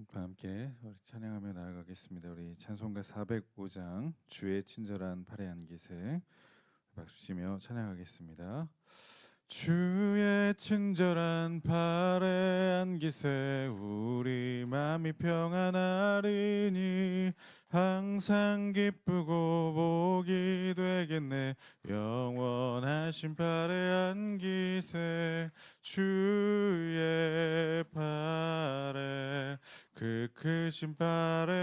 함께 우리 찬양하며 나아가겠습니다. 우리 찬송가 405장 주의 친절한 팔의 안기세 박수 치며 찬양하겠습니다. 주의 친절한 팔의 안기세 우리 맘이 평안하리니 항상 기쁘고 복이 되겠네. 영원하신 팔의 안기세 주의 팔에 그 크신 팔의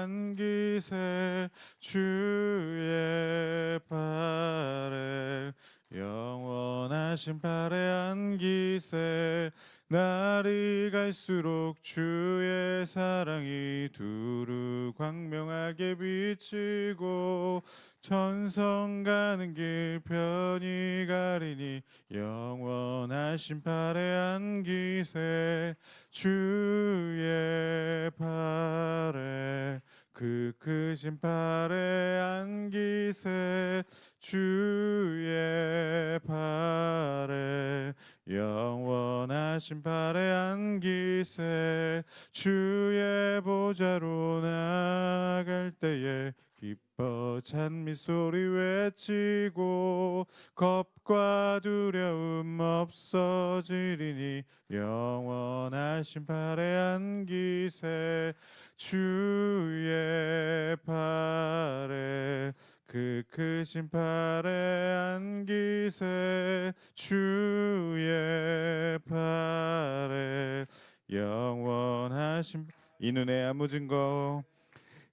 안기세 주의 팔에 영원하신 팔의 안기세 날이 갈수록 주의 사랑이 두루 광명하게 비치고 천성 가는 길 편히 가리니 영원하신 팔의 안기세 주의 팔에 그 크신 팔의 안기세 주의 팔에 영원하신 팔의 안기세 주의 보좌로 나아갈 때에 기뻐 찬미 소리 외치고 겁과 두려움 없어지리니 영원하신 팔의 안기세 주의 팔에 그 크신 팔의 안기세 주의 팔에 영원하신 이 눈에 아무 증거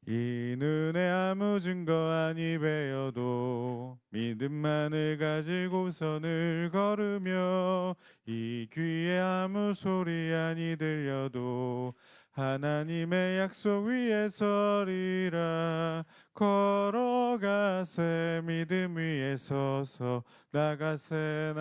이 눈에 아무 증거 아니 배어도 믿음만을 가지고서 늘 걸으며 이 귀에 아무 소리 아니 들려도 하나님의 약속 위에 서리라. 걸어가세 믿음 위에 서서 나가세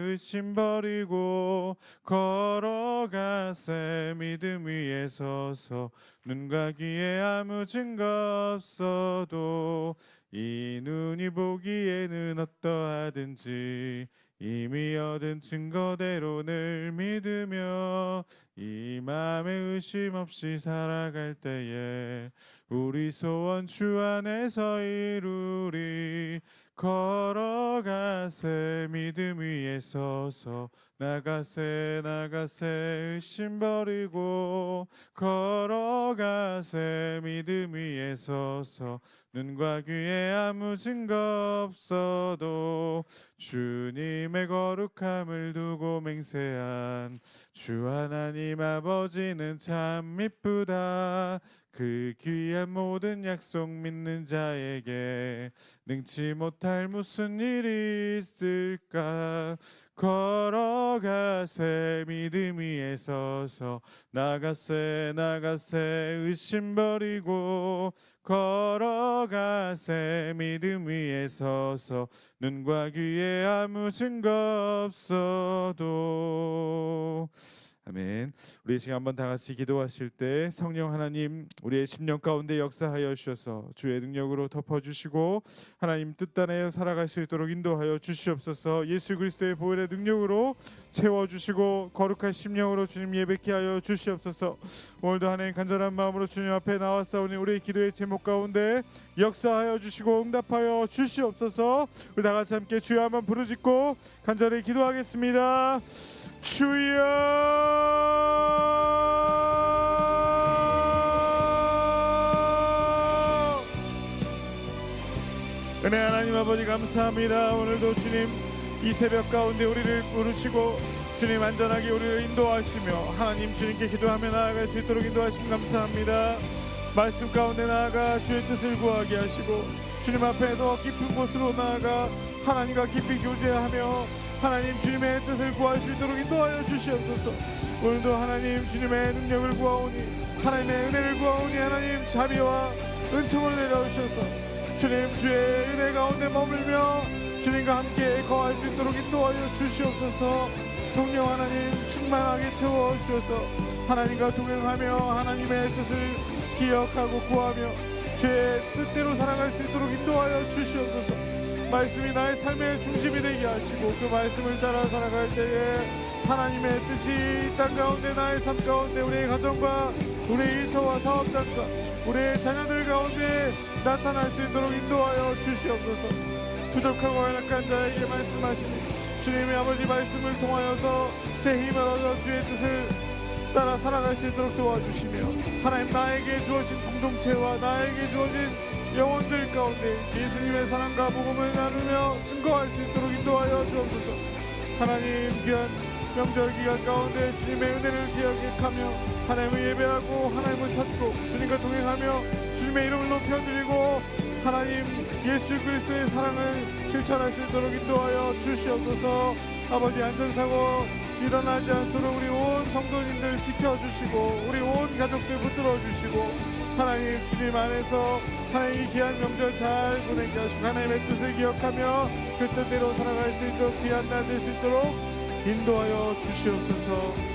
의심 버리고 걸어가세 믿음 위에 서서 눈과 귀에 아무 증거 없어도 이 눈이 보기에는 어떠하든지 이미 얻은 증거대로 늘 믿으며 이 맘에 의심 없이 살아갈 때에 우리 소원 주 안에서 이루리. 걸어가세 믿음 위에 서서 나가세 의심 버리고 걸어가세 믿음 위에 서서 눈과 귀에 아무 증거 없어도 주님의 거룩함을 두고 맹세한 주 하나님 아버지는 참 미쁘다. 그 귀한 모든 약속 믿는 자에게 능치 못할 무슨 일이 있을까. 걸어가세 믿음 위에 서서 나가세 의심 버리고 걸어가세 믿음 위에 서서 눈과 귀에 아무 증거 없어도. 아멘. 우리 지금 한번 다 같이 기도하실 때 성령 하나님 우리의 심령 가운데 역사하여 주셔서 주의 능력으로 덮어주시고 하나님 뜻 따라 살아갈 수 있도록 인도하여 주시옵소서. 예수 그리스도의 보혈의 능력으로 채워주시고 거룩한 심령으로 주님 예배케 하여 주시옵소서. 오늘도 하나님 간절한 마음으로 주님 앞에 나왔사오니 우리의 기도의 제목 가운데 역사하여 주시고 응답하여 주시옵소서. 우리 다 같이 함께 주여 한번 부르짖고 간절히 기도하겠습니다. 주여 은혜 하나님 아버지 감사합니다. 오늘도 주님 이 새벽 가운데 우리를 부르시고 주님 안전하게 우리를 인도하시며 하나님 주님께 기도하며 나아갈 수 있도록 인도하심 감사합니다. 말씀 가운데 나아가 주의 뜻을 구하게 하시고 주님 앞에 더 깊은 곳으로 나아가 하나님과 깊이 교제하며 하나님 주님의 뜻을 구할 수 있도록 인도하여 주시옵소서. 오늘도 하나님 주님의 능력을 구하오니 하나님의 은혜를 구하오니 하나님 자비와 은총을 내려주셔서 주님 주의 은혜 가운데 머물며 주님과 함께 거할 수 있도록 인도하여 주시옵소서. 성령 하나님 충만하게 채워주셔서 하나님과 동행하며 하나님의 뜻을 기억하고 구하며 주의 뜻대로 살아갈 수 있도록 인도하여 주시옵소서. 말씀이 나의 삶의 중심이 되게 하시고 그 말씀을 따라 살아갈 때에 하나님의 뜻이 이 땅 가운데 나의 삶 가운데 우리의 가정과 우리의 일터와 사업장과 우리의 자녀들 가운데 나타날 수 있도록 인도하여 주시옵소서. 부족하고 연약한 자에게 말씀하시니 주님의 아버지 말씀을 통하여서 새 힘을 얻어 주의 뜻을 따라 살아갈 수 있도록 도와주시며 하나님 나에게 주어진 공동체와 나에게 주어진 영혼들 가운데 예수님의 사랑과 복음을 나누며 증거할 수 있도록 인도하여 주옵소서. 하나님 귀한 명절 기간 가운데 주님의 은혜를 기억하며 하나님을 예배하고 하나님을 찾고 주님과 동행하며 주님의 이름을 높여드리고 하나님 예수 그리스도의 사랑을 실천할 수 있도록 인도하여 주시옵소서. 아버지 안전사고 일어나지 않도록 우리 온 성도님들 지켜주시고 우리 온 가족들 붙들어 주시고 하나님 주님 안에서 하나님 이 귀한 명절 잘 보내게 하시고 하나님의 뜻을 기억하며 그 뜻대로 살아갈 수 있도록 귀한 날 될 수 있도록 인도하여 주시옵소서.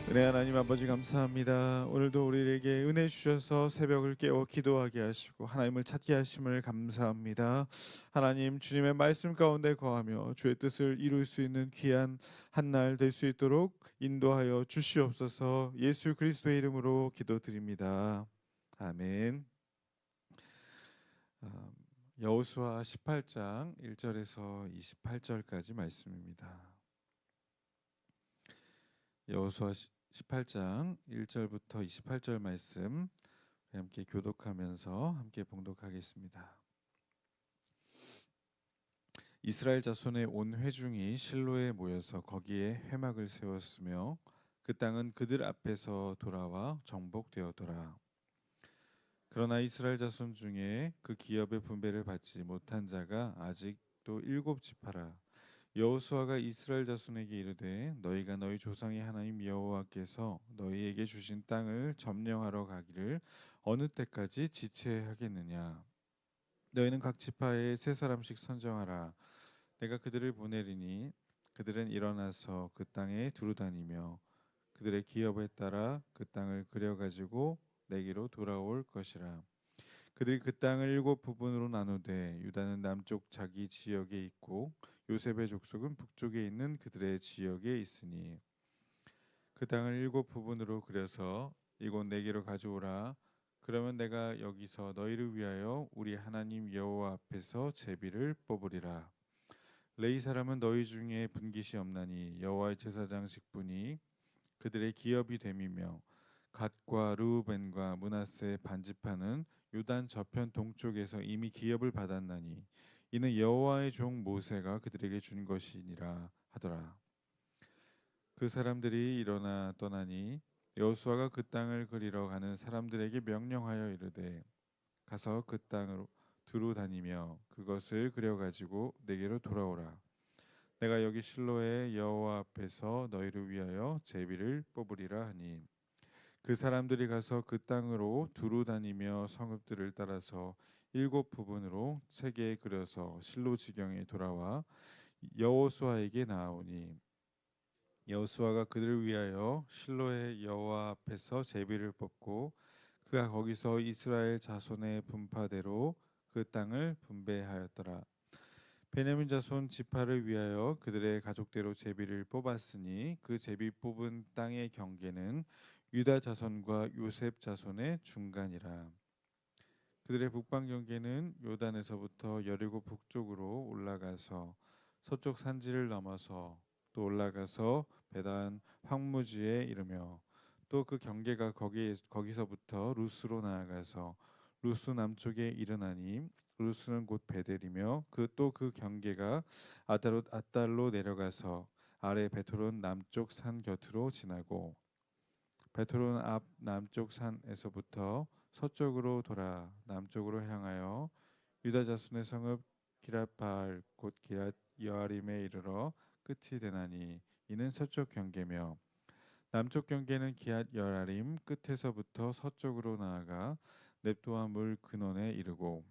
은혜 하나님 아버지 감사합니다. 오늘도 우리에게 은혜 주셔서 새벽을 깨워 기도하게 하시고 하나님을 찾게 하심을 감사합니다. 하나님 주님의 말씀 가운데 거하며 주의 뜻을 이룰 수 있는 귀한 한 날 될 수 있도록 인도하여 주시옵소서. 예수 그리스도의 이름으로 기도드립니다. 아멘. 여호수아 18장 1절에서 28절까지 말씀입니다. 여호수아 18장 1절부터 28절 말씀 함께 교독하면서 함께 봉독하겠습니다. 이스라엘 자손의 온 회중이 실로에 모여서 거기에 회막을 세웠으며 그 땅은 그들 앞에서 돌아와 정복되었더라. 그러나 이스라엘 자손 중에 그 기업의 분배를 받지 못한 자가 아직도 7지파라. 여호수아가 이스라엘 자손에게 이르되 너희가 너희 조상의 하나님 여호와께서 너희에게 주신 땅을 점령하러 가기를 어느 때까지 지체하겠느냐. 너희는 각 지파에 3사람씩 선정하라. 내가 그들을 보내리니 그들은 일어나서 그 땅에 두루다니며 그들의 기업에 따라 그 땅을 그려가지고 내게로 돌아올 것이라. 그들이 그 땅을 7부분으로 나누되 유다는 남쪽 자기 지역에 있고 요셉의 족속은 북쪽에 있는 그들의 지역에 있으니 그 땅을 7부분으로 그려서 이곳 내게로 가져오라. 그러면 내가 여기서 너희를 위하여 우리 하나님 여호와 앞에서 제비를 뽑으리라. 레위 사람은 너희 중에 분깃이 없나니 여호와의 제사장 직분이 그들의 기업이 됨이며 갓과 르우벤과 므낫세 반지파는 요단 저편 동쪽에서 이미 기업을 받았나니 이는 여호와의 종 모세가 그들에게 준 것이니라 하더라. 그 사람들이 일어나 떠나니 여호수아가 그 땅을 그리러 가는 사람들에게 명령하여 이르되 가서 그 땅으로 두루 다니며 그것을 그려 가지고 내게로 돌아오라. 내가 여기 실로의 여호와 앞에서 너희를 위하여 제비를 뽑으리라 하니 그 사람들이 가서 그 땅으로 두루 다니며 성읍들을 따라서 7부분으로 세게 그려서 실로 지경에 돌아와 여호수아에게 나아오니 여호수아가 그들을 위하여 실로의 여호와 앞에서 제비를 뽑고 그가 거기서 이스라엘 자손의 분파대로 그 땅을 분배하였더라. 베냐민 자손 지파를 위하여 그들의 가족대로 제비를 뽑았으니 그 제비 뽑은 땅의 경계는 유다 자손과 요셉 자손의 중간이라. 그들의 북방 경계는 요단에서부터 여리고 북쪽으로 올라가서 서쪽 산지를 넘어서 또 올라가서 베단 황무지에 이르며 또 그 경계가 거기서부터 루스로 나아가서 루스 남쪽에 이르나니 루스는 곧 베델이며 그 경계가 아달로 내려가서 아래 베토론 남쪽 산 곁으로 지나고 베토론 앞 남쪽 산에서부터 서쪽으로 돌아 남쪽으로 향하여 유다 자손의 성읍 기랏바알 곧 기랏 여아림에 이르러 끝이 되나니 이는 서쪽 경계며 남쪽 경계는 기랏 여아림 끝에서부터 서쪽으로 나아가 넵도아 물 근원에 이르고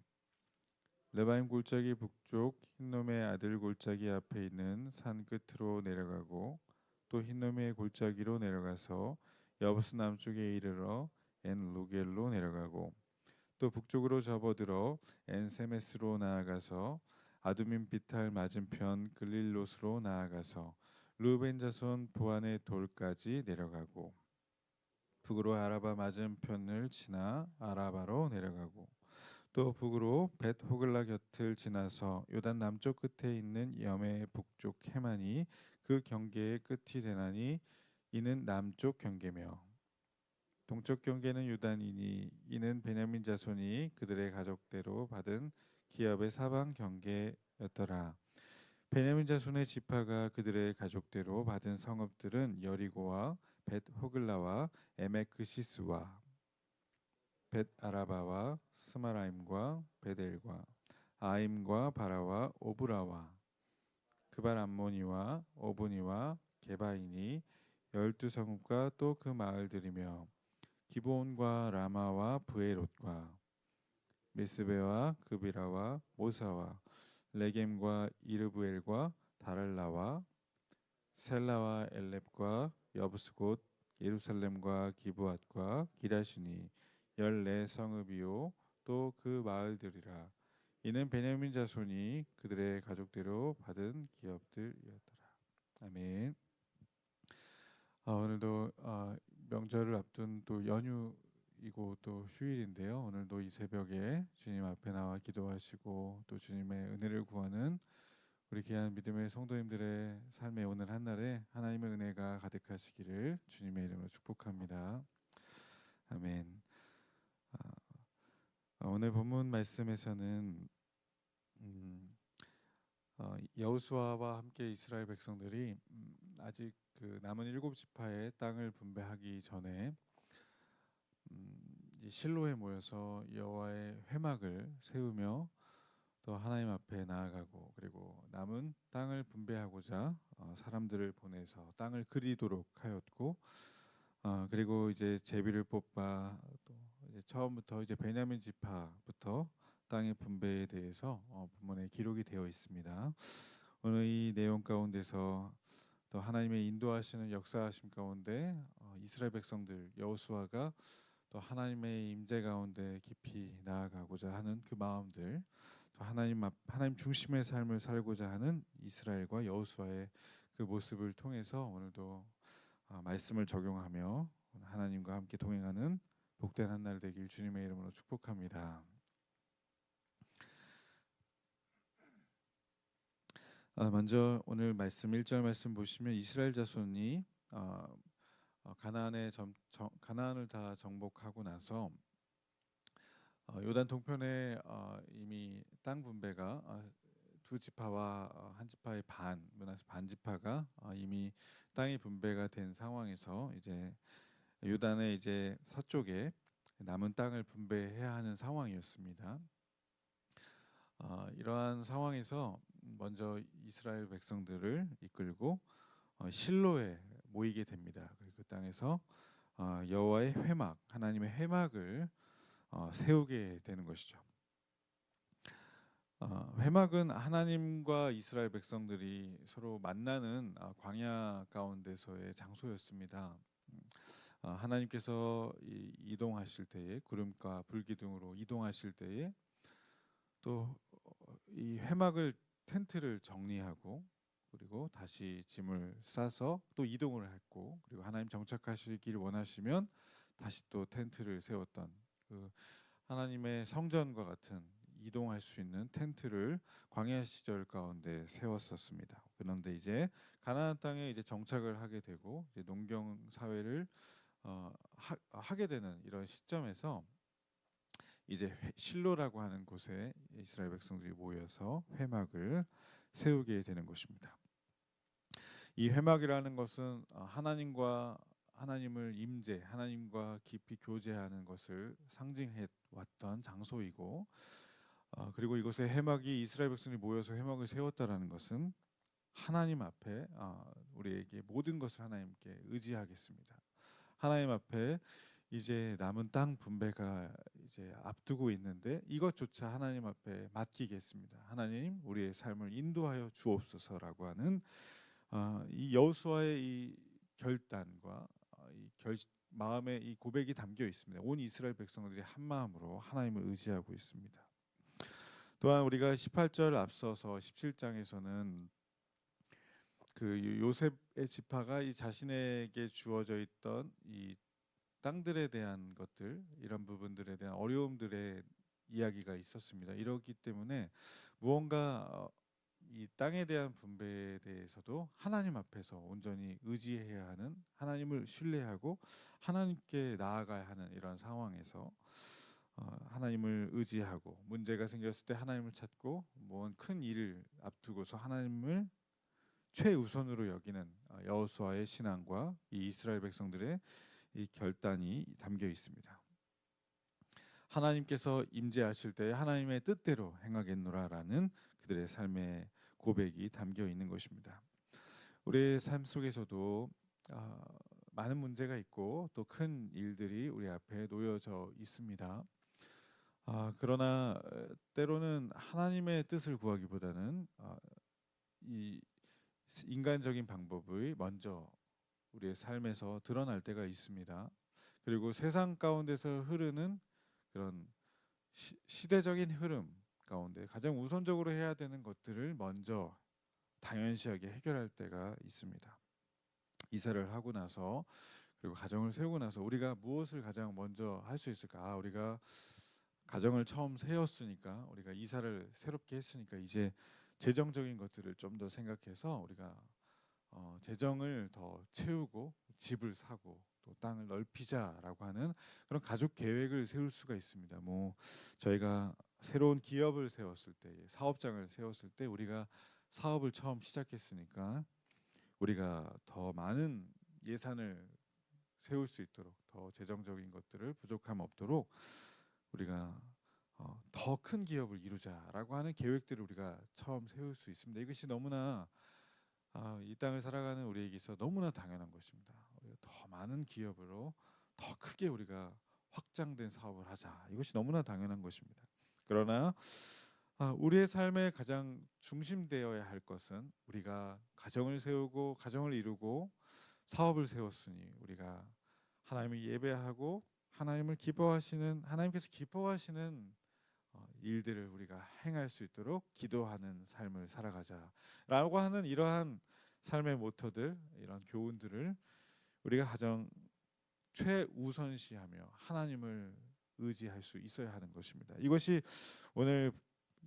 레바임 골짜기 북쪽 흰놈의 아들 골짜기 앞에 있는 산 끝으로 내려가고 또 흰놈의 골짜기로 내려가서 여부스 남쪽에 이르러 엔 루겔로 내려가고 또 북쪽으로 접어들어 엔세메스로 나아가서 아두민 비탈 맞은편 글릴롯으로 나아가서 르우벤 자손 보안의 돌까지 내려가고 북으로 아라바 맞은편을 지나 아라바로 내려가고 또 북으로 벳 호글라 곁을 지나서 요단 남쪽 끝에 있는 염의 북쪽 해만이 그 경계의 끝이 되나니 이는 남쪽 경계며 동쪽 경계는 요단이니 이는 베냐민 자손이 그들의 가족대로 받은 기업의 사방 경계였더라. 베냐민 자손의 지파가 그들의 가족대로 받은 성읍들은 여리고와 벳 호글라와 에메크시스와 벳 아라바와 스마라임과 베델과 아임과 바라와 오브라와 그발 암모니와 오브니와 게바이니 12성읍과 또 그 마을들이며 기브온과 라마와 브에롯과 미스베와 그비라와 모사와 레겜과 이르브엘과 다랄라와 셀라와 엘렙과 여부스곳 예루살렘과 기브앗과 기라시니 14성읍이요 또 그 마을들이라. 이는 베냐민 자손이 그들의 가족대로 받은 기업들이었더라. 아멘. 오늘도 명절을 앞둔 또 연휴이고 또 휴일인데요. 오늘도 이 새벽에 주님 앞에 나와 기도하시고 또 주님의 은혜를 구하는 우리 귀한 믿음의 성도님들의 삶의 오늘 한날에 하나님의 은혜가 가득하시기를 주님의 이름으로 축복합니다. 아멘. 오늘 본문 말씀에서는 여호수아와 함께 이스라엘 백성들이 아직 그 남은 7지파의 땅을 분배하기 전에 실로에 모여서 여호와의 회막을 세우며 또 하나님 앞에 나아가고 그리고 남은 땅을 분배하고자 사람들을 보내서 땅을 그리도록 하였고 그리고 이제 제비를 뽑아 또 이제 처음부터 이제 베냐민 지파부터 땅의 분배에 대해서 본문에 기록이 되어 있습니다. 오늘 이 내용 가운데서 또 하나님의 인도하시는 역사하심 가운데 이스라엘 백성들 여호수아가 또 하나님의 임재 가운데 깊이 나아가고자 하는 그 마음들, 또 하나님 중심의 삶을 살고자 하는 이스라엘과 여호수아의 그 모습을 통해서 오늘도 말씀을 적용하며 하나님과 함께 동행하는 복된 한 날 되길 주님의 이름으로 축복합니다. 먼저 오늘 말씀 1절 말씀 보시면 이스라엘 자손이 가나안을 다 정복하고 나서 요단 동편에 이미 땅 분배가 두 지파와 한 지파의 므낫세 반 지파가 이미 땅이 분배가 된 상황에서 이제 요단의 이제 서쪽에 남은 땅을 분배해야 하는 상황이었습니다. 이러한 상황에서 먼저 이스라엘 백성들을 이끌고 실로에 모이게 됩니다. 그리고 그 땅에서 여호와의 회막, 하나님의 회막을 세우게 되는 것이죠. 회막은 하나님과 이스라엘 백성들이 서로 만나는 광야 가운데서의 장소였습니다. 하나님께서 이동하실 때에 구름과 불기둥으로 이동하실 때에 또 이 회막을 텐트를 정리하고 그리고 다시 짐을 싸서 또 이동을 했고 그리고 하나님 정착하시기를 원하시면 다시 또 텐트를 세웠던 그 하나님의 성전과 같은 이동할 수 있는 텐트를 광야 시절 가운데 세웠었습니다. 그런데 이제 가나안 땅에 이제 정착을 하게 되고 이제 농경 사회를 하게 되는 이런 시점에서 이제 실로라고 하는 곳에 이스라엘 백성들이 모여서 회막을 세우게 되는 것입니다. 이 회막이라는 것은 하나님을 하나님과 깊이 교제하는 것을 상징해 왔던 장소이고 그리고 이곳에 회막이 이스라엘 백성들이 모여서 회막을 세웠다라는 것은 하나님 앞에 우리에게 모든 것을 하나님께 의지하겠습니다. 하나님 앞에 이제 남은 땅 분배가 이제 앞두고 있는데 이것조차 하나님 앞에 맡기겠습니다. 하나님 우리의 삶을 인도하여 주옵소서라고 하는 이 여호수아의 이 결단과 마음에 이 고백이 담겨 있습니다. 온 이스라엘 백성들이 한 마음으로 하나님을 의지하고 있습니다. 또한 우리가 18절 앞서서 17장에서는 그 요셉의 지파가 이 자신에게 주어져 있던 이 땅들에 대한 것들, 이런 부분들에 대한 어려움들의 이야기가 있었습니다. 이러기 때문에 무언가 이 땅에 대한 분배에 대해서도 하나님 앞에서 온전히 의지해야 하는, 하나님을 신뢰하고 하나님께 나아가야 하는 이런 상황에서 하나님을 의지하고 문제가 생겼을 때 하나님을 찾고 뭔 큰 일을 앞두고서 하나님을 최우선으로 여기는 여호수아의 신앙과 이 이스라엘 백성들의 이 결단이 담겨 있습니다. 하나님께서 임재하실 때 하나님의 뜻대로 행하겠노라라는 그들의 삶의 고백이 담겨 있는 것입니다. 우리의 삶 속에서도 많은 문제가 있고 또 큰 일들이 우리 앞에 놓여져 있습니다. 그러나 때로는 하나님의 뜻을 구하기보다는 이 인간적인 방법이 먼저 우리의 삶에서 드러날 때가 있습니다. 그리고 세상 가운데서 흐르는 그런 시대적인 흐름 가운데 가장 우선적으로 해야 되는 것들을 먼저 당연시하게 해결할 때가 있습니다. 이사를 하고 나서 그리고 가정을 세우고 나서 우리가 무엇을 가장 먼저 할 수 있을까? 우리가 가정을 처음 세웠으니까, 우리가 이사를 새롭게 했으니까 이제 재정적인 것들을 좀 더 생각해서 우리가 재정을 더 채우고 집을 사고 또 땅을 넓히자라고 하는 그런 가족 계획을 세울 수가 있습니다. 뭐 저희가 새로운 기업을 세웠을 때, 사업장을 세웠을 때 우리가 사업을 처음 시작했으니까 우리가 더 많은 예산을 세울 수 있도록, 더 재정적인 것들을 부족함 없도록 우리가 더 큰 기업을 이루자라고 하는 계획들을 우리가 처음 세울 수 있습니다. 이것이 너무나 이 땅을 살아가는 우리에게 있어 너무나 당연한 것입니다. 우리가 더 많은 기업으로 더 크게 우리가 확장된 사업을 하자. 이것이 너무나 당연한 것입니다. 그러나 우리의 삶의 가장 중심되어야 할 것은 우리가 가정을 세우고 가정을 이루고 사업을 세웠으니 우리가 하나님을 예배하고 하나님을 기뻐하시는, 하나님께서 기뻐하시는 일들을 우리가 행할 수 있도록 기도하는 삶을 살아가자라고 하는 이러한 삶의 모토들, 이런 교훈들을 우리가 가장 최우선시하며 하나님을 의지할 수 있어야 하는 것입니다. 이것이 오늘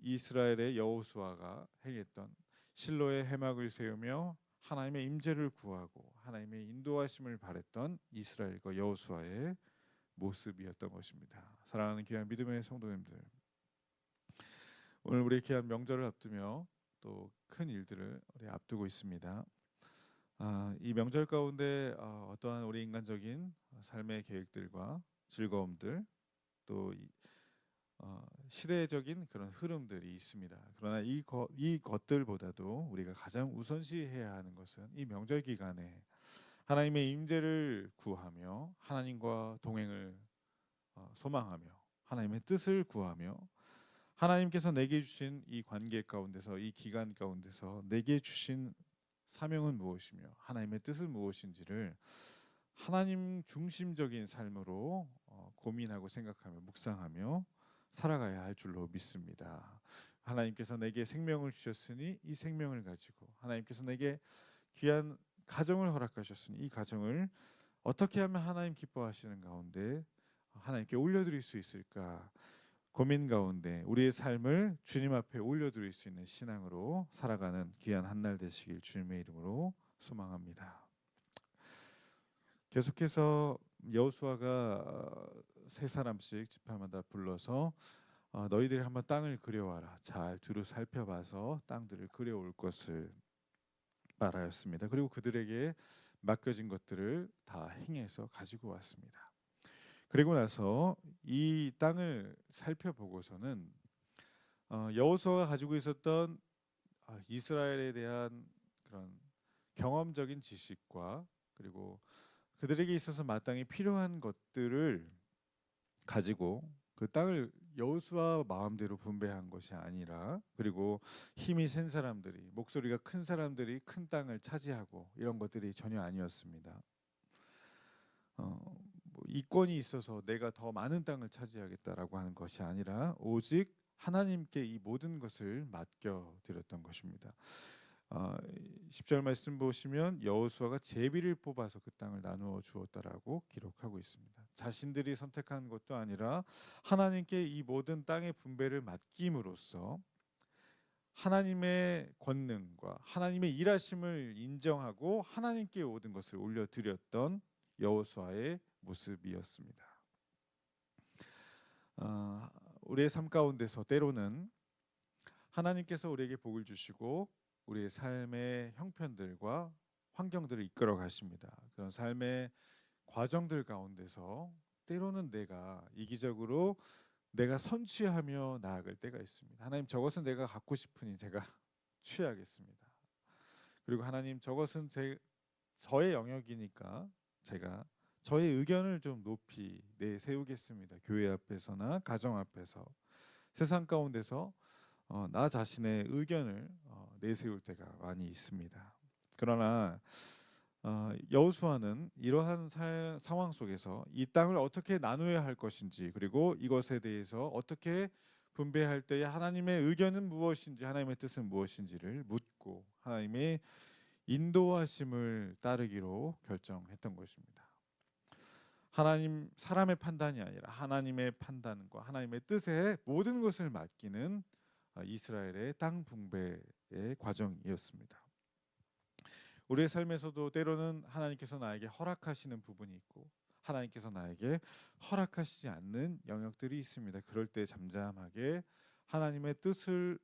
이스라엘의 여호수아가 행했던 실로의 회막을 세우며 하나님의 임재를 구하고 하나님의 인도하심을 바랬던 이스라엘과 여호수아의 모습이었던 것입니다. 사랑하는 귀한 믿음의 성도님들, 오늘 우리 귀한 명절을 앞두며 또 큰 일들을 우리 앞두고 있습니다. 이 명절 가운데 어떠한 우리 인간적인 삶의 계획들과 즐거움들, 또 시대적인 그런 흐름들이 있습니다. 그러나 이 것들보다도 우리가 가장 우선시해야 하는 것은 이 명절 기간에 하나님의 임재를 구하며 하나님과 동행을 소망하며 하나님의 뜻을 구하며 하나님께서 내게 주신 이 관계 가운데서, 이 기간 가운데서 내게 주신 사명은 무엇이며 하나님의 뜻은 무엇인지를 하나님 중심적인 삶으로 고민하고 생각하며 묵상하며 살아가야 할 줄로 믿습니다. 하나님께서 내게 생명을 주셨으니 이 생명을 가지고, 하나님께서 내게 귀한 가정을 허락하셨으니 이 가정을 어떻게 하면 하나님 기뻐하시는 가운데 하나님께 올려드릴 수 있을까 고민 가운데 우리의 삶을 주님 앞에 올려드릴 수 있는 신앙으로 살아가는 귀한 한날 되시길 주님의 이름으로 소망합니다. 계속해서 여호수아가 세 사람씩 지파마다 불러서 너희들이 한번 땅을 그려와라. 잘 두루 살펴봐서 땅들을 그려올 것을 말하였습니다. 그리고 그들에게 맡겨진 것들을 다 행해서 가지고 왔습니다. 그리고 나서 이 땅을 살펴보고서는 여호수아가 가지고 있었던 이스라엘에 대한 그런 경험적인 지식과 그리고 그들에게 있어서 마땅히 필요한 것들을 가지고 그 땅을 여호수아 마음대로 분배한 것이 아니라, 그리고 힘이 센 사람들이, 목소리가 큰 사람들이 큰 땅을 차지하고 이런 것들이 전혀 아니었습니다. 이권이 있어서 내가 더 많은 땅을 차지하겠다라고 하는 것이 아니라 오직 하나님께 이 모든 것을 맡겨 드렸던 것입니다. 10절 말씀 보시면 여호수아가 제비를 뽑아서 그 땅을 나누어 주었다라고 기록하고 있습니다. 자신들이 선택한 것도 아니라 하나님께 이 모든 땅의 분배를 맡김으로써 하나님의 권능과 하나님의 일하심을 인정하고 하나님께 모든 것을 올려드렸던 여호수아의 모습이었습니다. 우리의 삶 가운데서 때로는 하나님께서 우리에게 복을 주시고 우리의 삶의 형편들과 환경들을 이끌어 가십니다. 그런 삶의 과정들 가운데서 때로는 내가 이기적으로 내가 선취하며 나아갈 때가 있습니다. 하나님, 저것은 내가 갖고 싶으니 제가 취하겠습니다. 그리고 하나님, 저것은 저의 영역이니까 제가 저의 의견을 좀 높이 내세우겠습니다. 교회 앞에서나 가정 앞에서, 세상 가운데서 나 자신의 의견을 내세울 때가 많이 있습니다. 그러나 여호수아는 이러한 상황 속에서 이 땅을 어떻게 나누어야 할 것인지, 그리고 이것에 대해서 어떻게 분배할 때에 하나님의 의견은 무엇인지, 하나님의 뜻은 무엇인지를 묻고 하나님의 인도하심을 따르기로 결정했던 것입니다. 하나님, 사람의 판단이 아니라 하나님의 판단과 하나님의 뜻에 모든 것을 맡기는 이스라엘의 땅 분배의 과정이었습니다. 우리의 삶에서도 때로는 하나님께서 나에게 허락하시는 부분이 있고 하나님께서 나에게 허락하시지 않는 영역들이 있습니다. 그럴 때 잠잠하게 하나님의 뜻을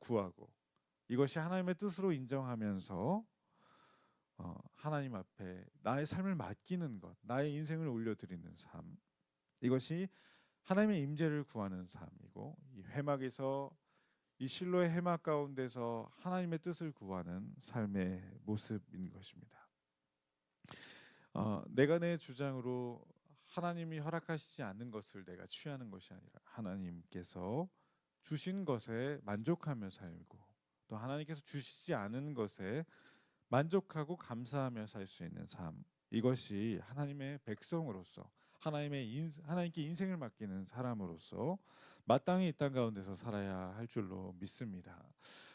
구하고 이것이 하나님의 뜻으로 인정하면서 하나님 앞에 나의 삶을 맡기는 것, 나의 인생을 올려드리는 삶, 이것이 하나님의 임재를 구하는 삶이고, 이 회막에서, 이 실로의 회막 가운데서 하나님의 뜻을 구하는 삶의 모습인 것입니다. 내가 내 주장으로 하나님이 허락하시지 않는 것을 내가 취하는 것이 아니라 하나님께서 주신 것에 만족하며 살고, 또 하나님께서 주시지 않은 것에 만족하고 감사하며 살 수 있는 삶, 이것이 하나님의 백성으로서 하나님께 인생을 맡기는 사람으로서 마땅히 이 땅 가운데서 살아야 할 줄로 믿습니다.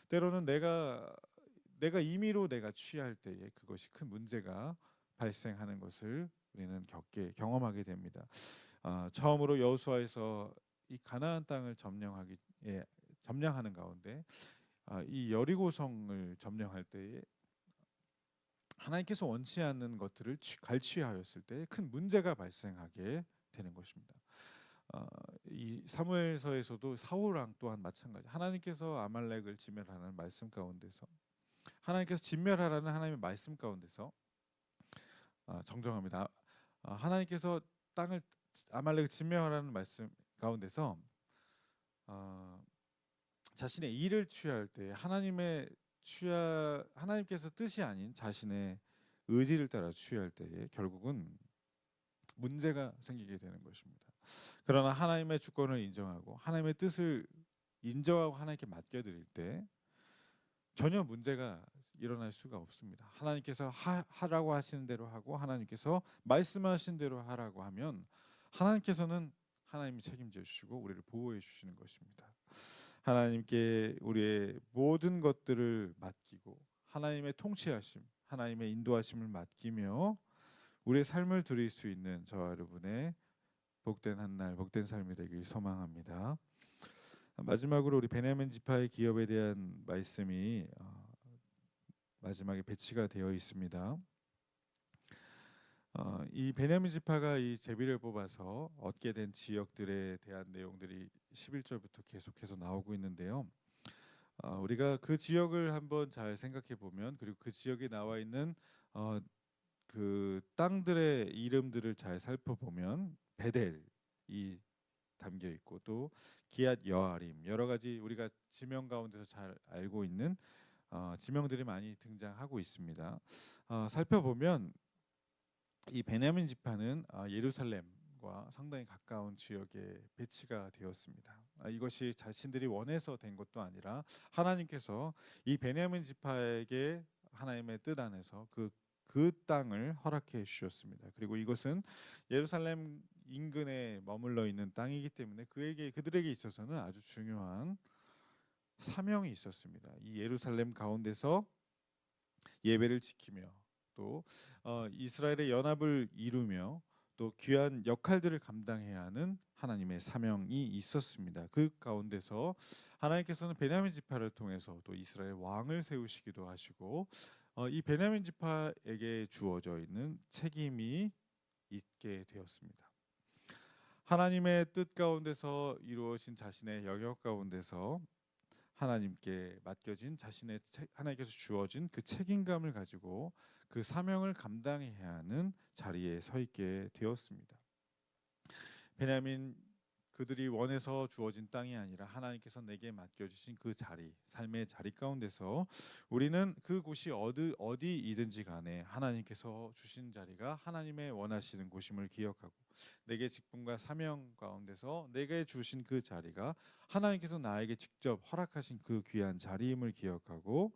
때로는 내가 임의로 내가 취할 때에 그것이 큰 문제가 발생하는 것을 우리는 경험하게 됩니다. 처음으로 여호수아에서 이 가나안 땅을 점령하는 가운데 이 여리고성을 점령할 때에 하나님께서 원치 않는 것들을 갈취하였을 때 큰 문제가 발생하게 되는 것입니다. 이 사무엘서에서도 사울왕 또한 마찬가지. 하나님께서 아말렉을 진멸하라는 말씀 가운데서, 하나님께서 진멸하라는 하나님의 말씀 가운데서 정정합니다. 하나님께서 아말렉을 진멸하라는 말씀 가운데서 자신의 일을 취할 때 하나님께서 뜻이 아닌 자신의 의지를 따라 취할 때에 결국은 문제가 생기게 되는 것입니다. 그러나 하나님의 주권을 인정하고 하나님의 뜻을 인정하고 하나님께 맡겨드릴 때 전혀 문제가 일어날 수가 없습니다. 하나님께서 하라고 하시는 대로 하고 하나님께서 말씀하신 대로 하라고 하면 하나님께서는 하나님이 책임져 주시고 우리를 보호해 주시는 것입니다. 하나님께 우리의 모든 것들을 맡기고 하나님의 통치하심, 하나님의 인도하심을 맡기며 우리의 삶을 드릴 수 있는 저와 여러분의 복된 한날, 복된 삶이 되길 소망합니다. 마지막으로 우리 베냐민 지파의 기업에 대한 말씀이 마지막에 배치가 되어 있습니다. 이 베냐민 지파가 이 제비를 뽑아서 얻게 된 지역들에 대한 내용들이 11절부터 계속해서 나오고 있는데요. 우리가 그 지역을 한번 잘 생각해 보면, 그리고 그 지역에 나와 있는 그 땅들의 이름들을 잘 살펴보면 베델이 담겨 있고 또 기앗 여아림, 여러 가지 우리가 지명 가운데서 잘 알고 있는 지명들이 많이 등장하고 있습니다. 살펴보면 이 베냐민 지파는 예루살렘과 상당히 가까운 지역에 배치가 되었습니다. 이것이 자신들이 원해서 된 것도 아니라 하나님께서 이 베냐민 지파에게 하나님의 뜻 안에서 그 땅을 허락해 주셨습니다. 그리고 이것은 예루살렘 인근에 머물러 있는 땅이기 때문에 그들에게 있어서는 아주 중요한 사명이 있었습니다. 이 예루살렘 가운데서 예배를 지키며 또 이스라엘의 연합을 이루며 또 귀한 역할들을 감당해야 하는 하나님의 사명이 있었습니다. 그 가운데서 하나님께서는 베냐민 지파를 통해서 또 이스라엘 왕을 세우시기도 하시고 이 베냐민 지파에게 주어져 있는 책임이 있게 되었습니다. 하나님의 뜻 가운데서 이루어진 자신의 영역 가운데서 하나님께 맡겨진 하나님께서 주어진 그 책임감을 가지고 그 사명을 감당해야 하는 자리에 서 있게 되었습니다. 베냐민 그들이 원해서 주어진 땅이 아니라 하나님께서 내게 맡겨주신 그 자리, 삶의 자리 가운데서 우리는 그곳이 어디이든지 간에 하나님께서 주신 자리가 하나님의 원하시는 곳임을 기억하고 내게 직분과 사명 가운데서 내게 주신 그 자리가 하나님께서 나에게 직접 허락하신 그 귀한 자리임을 기억하고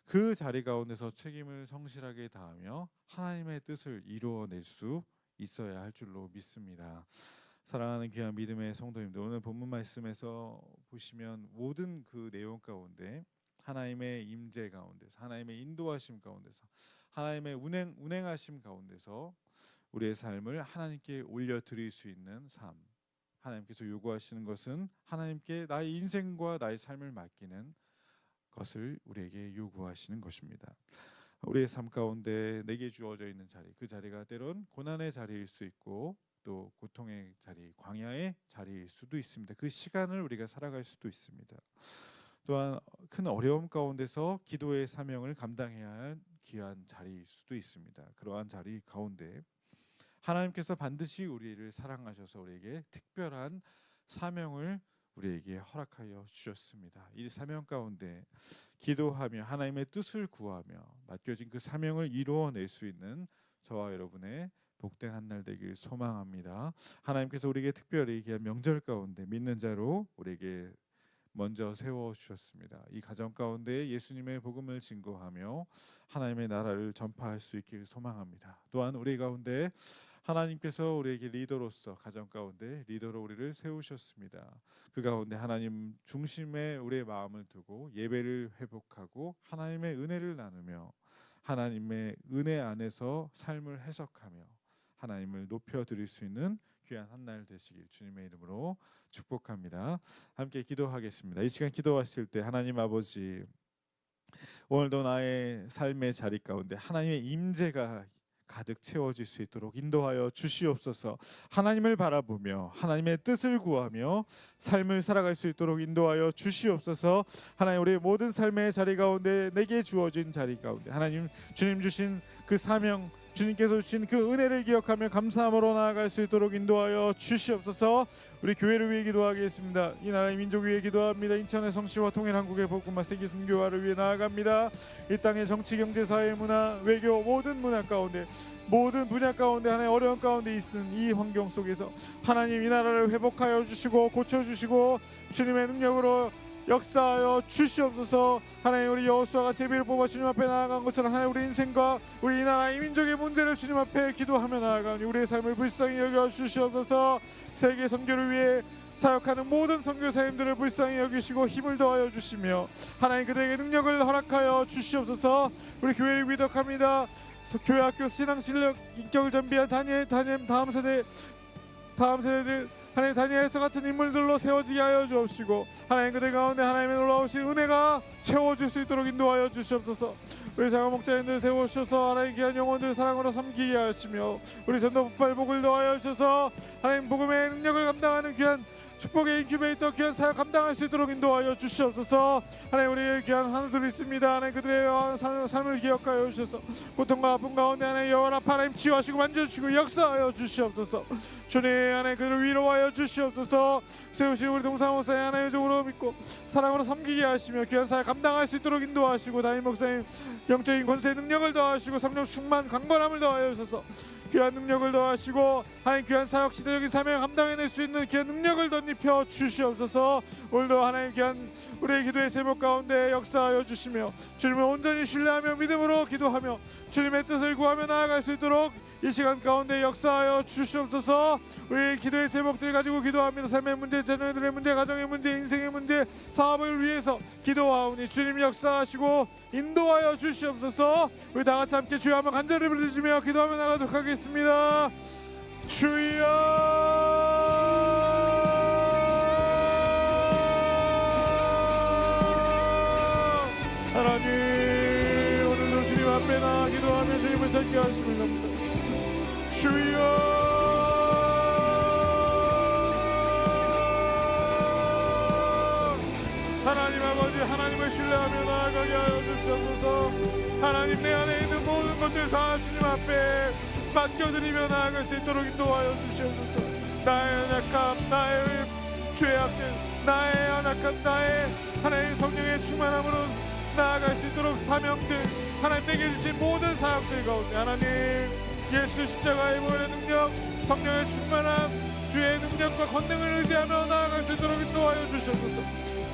그 자리 가운데서 책임을 성실하게 다하며 하나님의 뜻을 이루어낼 수 있어야 할 줄로 믿습니다. 사랑하는 귀한 믿음의 성도님들, 오늘 본문 말씀에서 보시면 모든 그 내용 가운데 하나님의 임재 가운데서, 하나님의 인도하심 가운데서, 하나님의 운행하심 가운데서 우리의 삶을 하나님께 올려드릴 수 있는 삶, 하나님께서 요구하시는 것은 하나님께 나의 인생과 나의 삶을 맡기는 것을 우리에게 요구하시는 것입니다. 우리의 삶 가운데 내게 주어져 있는 자리, 그 자리가 때론 고난의 자리일 수 있고 또 고통의 자리, 광야의 자리일 수도 있습니다. 그 시간을 우리가 살아갈 수도 있습니다. 또한 큰 어려움 가운데서 기도의 사명을 감당해야 할 귀한 자리일 수도 있습니다. 그러한 자리 가운데 하나님께서 반드시 우리를 사랑하셔서 우리에게 특별한 사명을 우리에게 허락하여 주셨습니다. 이 사명 가운데 기도하며 하나님의 뜻을 구하며 맡겨진 그 사명을 이루어낼 수 있는 저와 여러분의 복된 한 날 되길 소망합니다. 하나님께서 우리에게 특별히 귀한 명절 가운데 믿는 자로 우리에게 먼저 세워주셨습니다. 이 가정 가운데 예수님의 복음을 증거하며 하나님의 나라를 전파할 수 있길 소망합니다. 또한 우리 가운데 하나님께서 우리에게 리더로서 가정 가운데 리더로 우리를 세우셨습니다. 그 가운데 하나님 중심에 우리의 마음을 두고 예배를 회복하고 하나님의 은혜를 나누며 하나님의 은혜 안에서 삶을 해석하며 하나님을 높여드릴 수 있는 귀한 한 날 되시길 주님의 이름으로 축복합니다. 함께 기도하겠습니다. 이 시간 기도하실 때 하나님 아버지, 오늘도 나의 삶의 자리 가운데 하나님의 임재가 가득 채워질 수 있도록 인도하여 주시옵소서. 하나님을 바라보며 하나님의 뜻을 구하며 삶을 살아갈 수 있도록 인도하여 주시옵소서. 하나님, 우리의 모든 삶의 자리 가운데 내게 주어진 자리 가운데 하나님 주님 주신 그 사명, 주님께서 주신 그 은혜를 기억하며 감사함으로 나아갈 수 있도록 인도하여 주시옵소서. 우리 교회를 위해 기도하겠습니다. 이 나라의 민족 위해 기도합니다. 인천의 성씨와 통일한국의 복음과 세계 선교화를 위해 나아갑니다. 이 땅의 정치, 경제, 사회, 문화, 외교 모든 문화 가운데 모든 분야 가운데 하나의 어려운 가운데 있은 이 환경 속에서 하나님 이 나라를 회복하여 주시고 고쳐주시고 주님의 능력으로 역사하여 주시옵소서. 하나님, 우리 여호수아가 제비를 뽑아 주님 앞에 나아간 것처럼 하나님 우리 인생과 우리 이 나라 이 민족의 문제를 주님 앞에 기도하며 나아가니 우리의 삶을 불쌍히 여겨 주시옵소서. 세계 선교를 위해 사역하는 모든 선교사님들을 불쌍히 여기시고 힘을 더하여 주시며 하나님 그들에게 능력을 허락하여 주시옵소서. 우리 교회를 위덕합니다. 교회 학교 신앙 실력 인격을 전비한 다음 세대들 하나님 다니엘서 같은 인물들로 세워지게 하여 주옵시고 하나님 그들 가운데 하나님의 놀라우신 은혜가 채워질 수 있도록 인도하여 주시옵소서. 우리 작은 목자님들 세워주셔서 하나님 귀한 영혼들 사랑으로 섬기게 하시며 우리 전도 폭발복을 더하여 주셔서 하나님 복음의 능력을 감당하는 귀한 축복의 인큐베이터 귀한 사역 감당할 수 있도록 인도하여 주시옵소서. 하나님 우리의 귀한 하늘들이 있습니다. 하나님 그들의 삶을 기억하여 주셔서 고통과 아픔 가운데 하나님 여호와 하나님 치유하시고 만져주시고 역사하여 주시옵소서. 주님 하나님 그들을 위로하여 주시옵소서. 세우신 우리 동상 목사님 하나님의 종으로 믿고 사랑으로 섬기게 하시며 귀한 사역 감당할 수 있도록 인도하시고 담임 목사님 영적인 권세의 능력을 더하시고 성령 충만 강건함을 더하여 주셔서 귀한 능력을 더하시고 하나님 귀한 사역 시대적인 사명을 감당해낼 수 있는 귀한 능력을 덧입혀 주시옵소서. 오늘도 하나님 귀한 우리의 기도의 제목 가운데 역사하여 주시며 주님을 온전히 신뢰하며 믿음으로 기도하며 주님의 뜻을 구하며 나아갈 수 있도록 이 시간 가운데 역사하여 주시옵소서. 우리의 기도의 제목들 가지고 기도합니다. 삶의 문제, 자녀들의 문제, 가정의 문제, 인생의 문제, 사업을 위해서 기도하오니 주님 역사하시고 인도하여 주시옵소서. 우리 다 같이 함께 주여 한번 간절히 부르짖으며 기도하며 나가도록 하겠습니다. 주여 하나님, 오늘도 주님 앞에 나아 기도하며 주님을 찾게 하심을 감사합니다. 주여 하나님 아버지, 하나님을 신뢰하며 나아가게 하여 주시옵소서. 하나님, 내 안에 있는 모든 것들 다 주님 앞에 맡겨드리며 나아갈 수 있도록 인도하여 주시옵소서. 나의 연약함, 나의 죄악들, 나의 연약함, 나의 하나님의 성령의 충만함으로 나아갈 수 있도록 사명들, 하나님 내게 주신 모든 사역들 가운데 하나님 예수 십자가의 보혈의 능력, 성령의 충만함, 주의 능력과 권능을 의지하며 나아갈 수 있도록 인도하여 주시옵소서.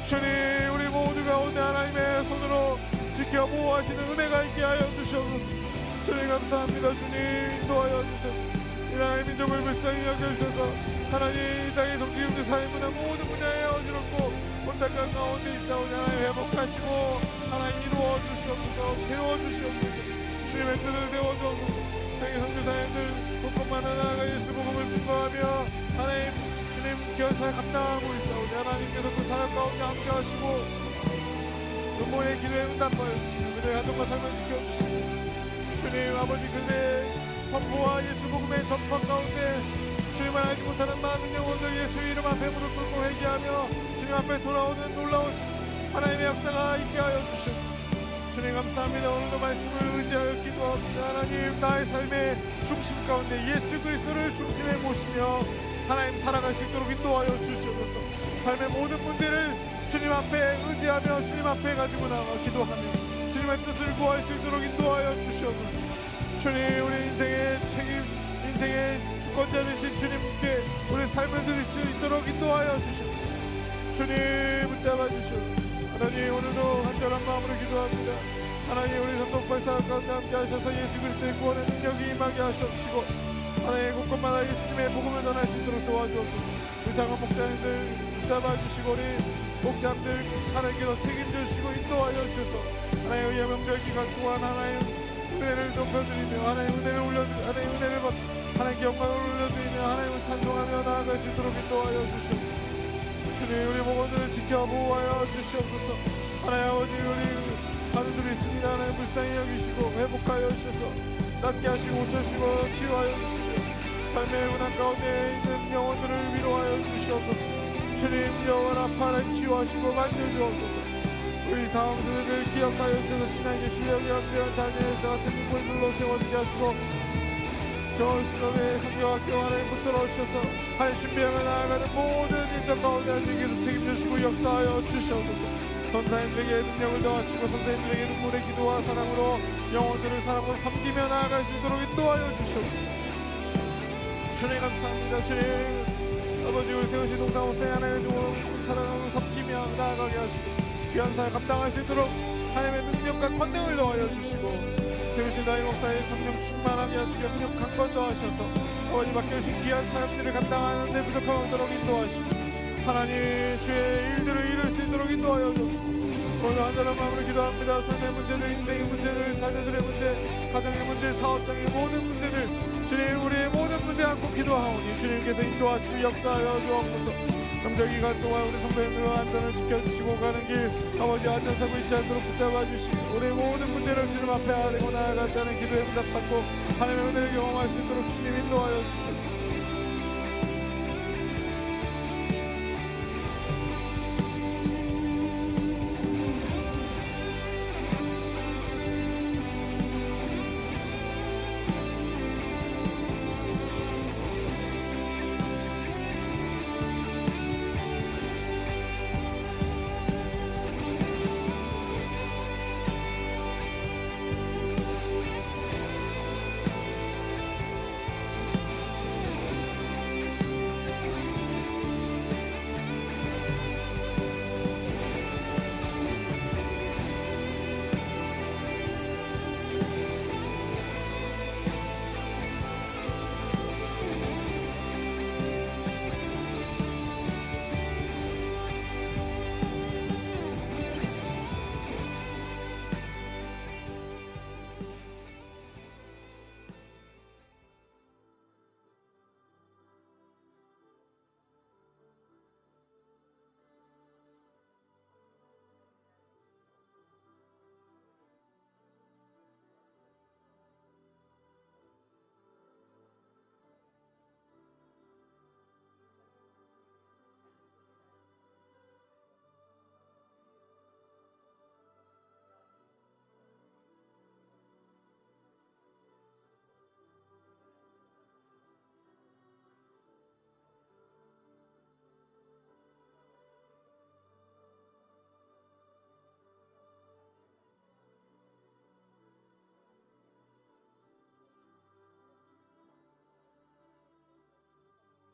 주님, 우리 모두 가운데 하나님의 손으로 지켜 보호하시는 은혜가 있게 하여 주시옵소서. 주님 감사합니다. 주님 인도하여 주시옵소서. 이 나라의 민족을 불쌍히 여겨주셔서 하나님 이 땅의 정치, 경제, 사회, 문화 모든 분야에 어지럽고 혼탁한 가운데 있사오니 하나님 회복하시고 하나님 이루어 주시옵소서. 세워주시옵소서. 주님의 뜻을 세워주옵소서. 세계 선교사님들 곳곳마다 나아가 예수 복음을 증거하며 하나님 주님 견사를 감당하고 있사오니 하나님께서 그 사역 가운데 함께 하시고 눈물의 기도에 응답하여 주시고 그들의 가정과 삶을 지켜주시고 주님 아버지 그들의 선포와 예수 복음의 전파 가운데 주님을 알지 못하는 많은 영혼들 예수 이름 앞에 무릎 꿇고 회개하며 주님 앞에 돌아오는 놀라운 하나님의 역사가 있게 하여 주시옵소서. 주님 감사합니다. 오늘도 말씀을 의지하여 기도합니다. 하나님 나의 삶의 중심 가운데 예수 그리스도를 중심에 모시며 하나님 살아갈 수 있도록 인도하여 주시옵소서. 삶의 모든 문제를 주님 앞에 의지하며 주님 앞에 가지고 나가 기도하며 주님의 뜻을 구할 수 있도록 인도하여 주시옵소서. 주님 우리 인생의 책임, 인생의 주권자 되신 주님께 우리 삶을 드릴 수 있도록 인도하여 주시옵소서. 주님 붙잡아 주시옵소서. 하나님 오늘도 간절한 마음으로 기도합니다. 하나님 우리 전독발사 가운데 함께 하셔서 예수 그리스도의 구원의 능력이 임하게 하시옵시고 하나님 곳곳마다 예수님의 복음을 전할 수 있도록 도와주옵소서. 우리 장원 목자님들 붙잡아 주시고 우리 목자님들 하나님께서 책임져 주시고 인도하여 주셔서 하나님 의의 명절 기간 동안 하나님 은혜를 높여드리며 하나님 은혜를 올려드리며 하나님 은혜를 받 하나님께 영광을 올려드리며 하나님을 찬송하며 나아갈 수 있도록 인도하여 주시옵소서. 주님 우리 목원들을 지켜 보호하여 주시옵소서. 하나님 아버지 우리 하늘들이 있습니다. 하나님 불쌍히 여기시고 회복하여 주셔서 낫게 하시고 고쳐주시고 치유하여 주시고 삶의 고난 가운데 있는 영혼들을 위로하여 주시옵소서. 주님 영원 아파라 치유하시고 만져주옵소서. 우리 다음 세대를 기억하여 주셔서 신앙의 실력이 연대한 다니엘서 같은 인물들로 세워지게 하시고 겨울수련회 성경학교 안에 붙들어 주셔서 하나님 준비하며 나아가는 모든 일정 가운데 하나님께서 책임지시고 역사하여 주시옵소서. 전사님들에게 능력을 더하시고 선생님들에게 눈물의 기도와 사랑으로 영혼들을 사랑으로 섬기며 나아갈 수 있도록 인도하여 주시옵소서. 주님 감사합니다. 주님 아버지 우리 세우신 동사옥사에 하나님의 종으로 사랑으로 섬기며 나아가게 하시고 귀한 사역 감당할 수 있도록 하나님의 능력과 권능을 더하여 주시고 세우신 나의 목사의 성령 충만하게 하시고 능력 강권 더하셔서 아버지 맡겨주신 귀한 사역들을 감당하는 데 부족함 없도록 인도하시고 하나님 주의 일들을 이룰 수 있도록 인도하여 주옵소서. 오늘 한절한 마음으로 기도합니다. 삶의 문제들, 인생의 문제들, 자녀들의 문제, 가정의 문제, 사업장의 모든 문제들 주님 우리의 모든 문제 안고 기도하오니 주님께서 인도하시고 역사하여 주옵소서. 명절기간 동안 우리 성도님들과 안전을 지켜주시고 가는 길 아버지 안전사고 있지 않도록 붙잡아 주시고 우리 모든 문제를 주님 앞에 아뢰고 나아갈 때는 기도에 응답받고 하나님의 은혜를 경험할 수 있도록 주님 인도하여 주시옵소서.